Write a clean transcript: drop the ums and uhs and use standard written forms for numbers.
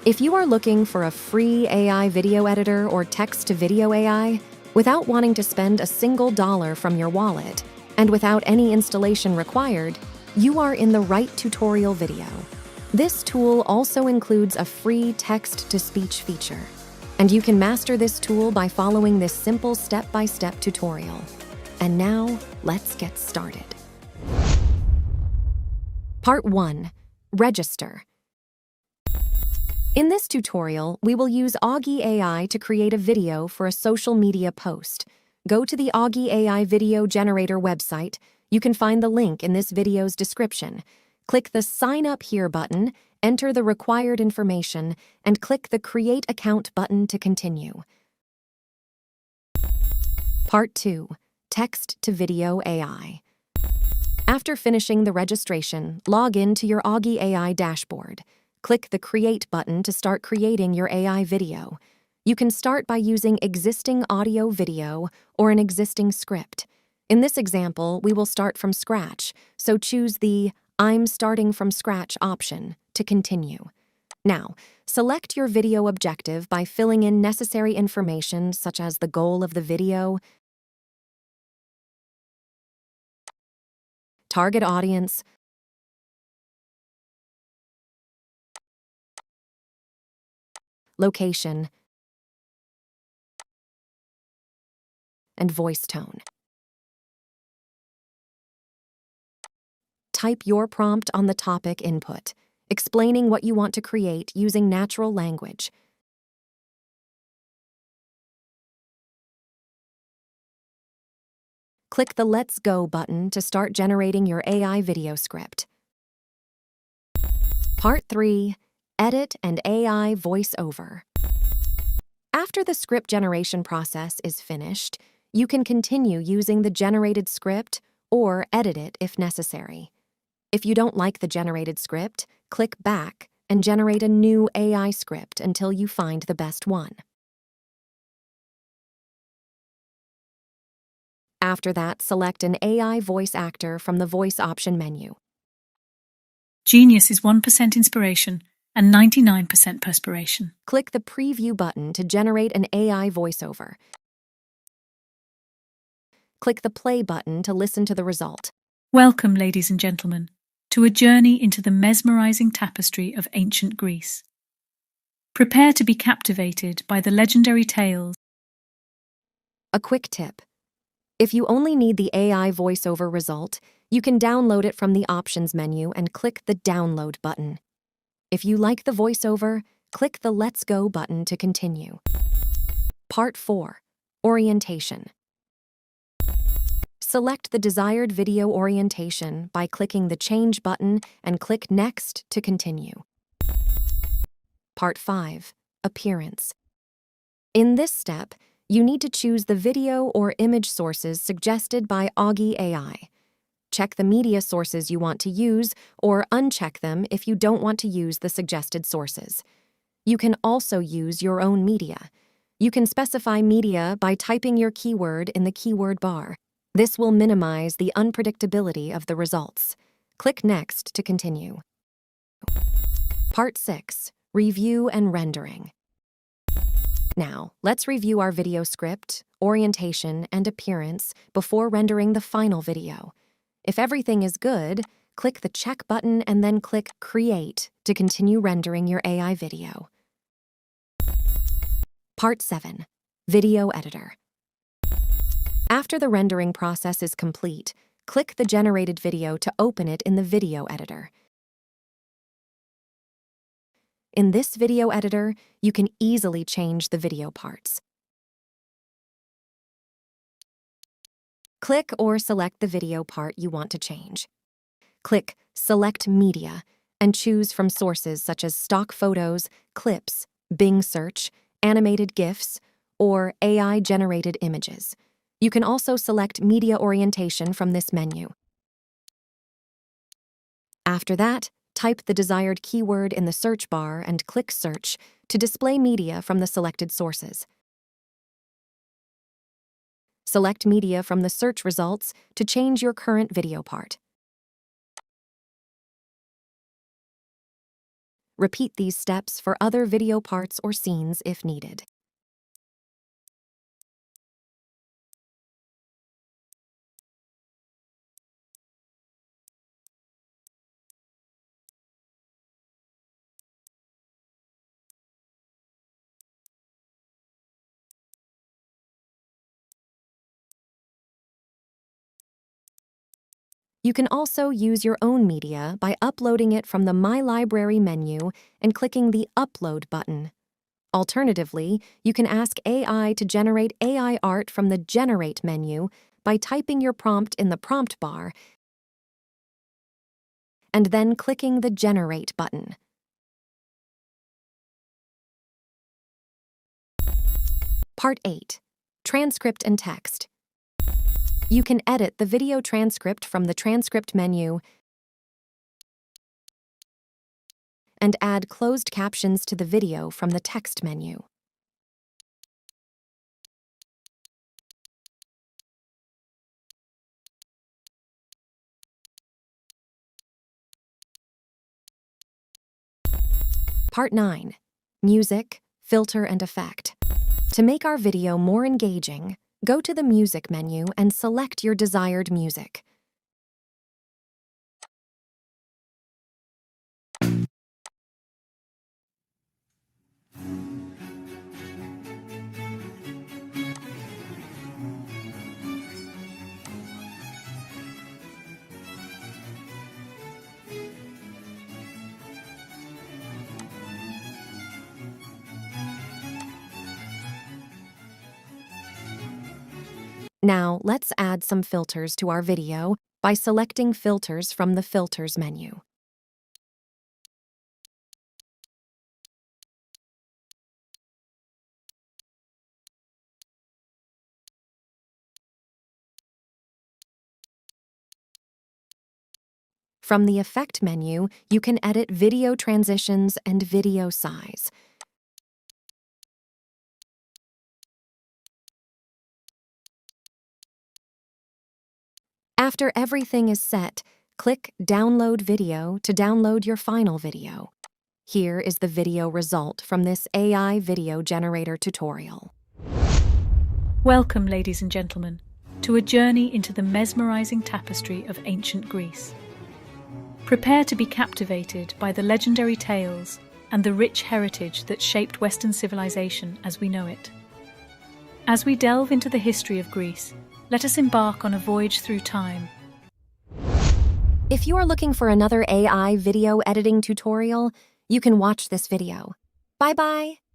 If you are looking for a free AI video editor or text-to-video AI, without wanting to spend a single dollar from your wallet, and without any installation required, you are in the right tutorial video. This tool also includes a free text-to-speech feature, and you can master this tool by following this simple step-by-step tutorial. And now, let's get started. Part 1. Register. In this tutorial, we will use Augie AI to create a video for a social media post. Go to the Augie AI video generator website. You can find the link in this video's description. Click the Sign Up Here button, enter the required information, and click the Create Account button to continue. Part 2. Text-to-Video AI. After finishing the registration, log in to your Augie AI dashboard. Click the Create button to start creating your AI video. You can start by using existing audio-video or an existing script. In this example, we will start from scratch, so choose the I'm starting from scratch option to continue. Now, select your video objective by filling in necessary information such as the goal of the video, target audience, location, and voice tone. Type your prompt on the topic input, explaining what you want to create using natural language. Click the Let's Go button to start generating your AI video script. Part 3. Edit and AI voiceover. After the script generation process is finished, you can continue using the generated script or edit it if necessary. If you don't like the generated script, click Back and generate a new AI script until you find the best one. After that, select an AI voice actor from the Voice option menu. Genius is 1% inspiration and 99% perspiration. Click the Preview button to generate an AI voiceover. Click the Play button to listen to the result. Welcome, ladies and gentlemen, to a journey into the mesmerizing tapestry of ancient Greece. Prepare to be captivated by the legendary tales. A quick tip. If you only need the AI voiceover result, you can download it from the Options menu and click the Download button. If you like the voiceover, click the Let's Go button to continue. Part 4. Orientation. Select the desired video orientation by clicking the Change button and click Next to continue. Part 5. Appearance. In this step, you need to choose the video or image sources suggested by Augie AI. Check the media sources you want to use or uncheck them if you don't want to use the suggested sources. You can also use your own media. You can specify media by typing your keyword in the keyword bar. This will minimize the unpredictability of the results. Click Next to continue. Part 6. Review and rendering. Now, let's review our video script, orientation, and appearance before rendering the final video. If everything is good, click the check button and then click Create to continue rendering your AI video. Part 7. Video Editor. After the rendering process is complete, click the generated video to open it in the video editor. In this video editor, you can easily change the video parts. Click or select the video part you want to change. Click Select Media and choose from sources such as stock photos, clips, Bing search, animated GIFs, or AI-generated images. You can also select media orientation from this menu. After that, type the desired keyword in the search bar and click Search to display media from the selected sources. Select media from the search results to change your current video part. Repeat these steps for other video parts or scenes if needed. You can also use your own media by uploading it from the My Library menu and clicking the Upload button. Alternatively, you can ask AI to generate AI art from the Generate menu by typing your prompt in the prompt bar and then clicking the Generate button. Part 8. Transcript and Text. You can edit the video transcript from the Transcript menu and add closed captions to the video from the Text menu. Part 9. Music, Filter and Effect. To make our video more engaging, go to the Music menu and select your desired music. Now, let's add some filters to our video by selecting Filters from the Filters menu. From the Effect menu, you can edit video transitions and video size. After everything is set, click Download Video to download your final video. Here is the video result from this AI video generator tutorial. Welcome, ladies and gentlemen, to a journey into the mesmerizing tapestry of ancient Greece. Prepare to be captivated by the legendary tales and the rich heritage that shaped Western civilization as we know it. As we delve into the history of Greece, let us embark on a voyage through time. If you are looking for another AI video editing tutorial, you can watch this video. Bye-bye!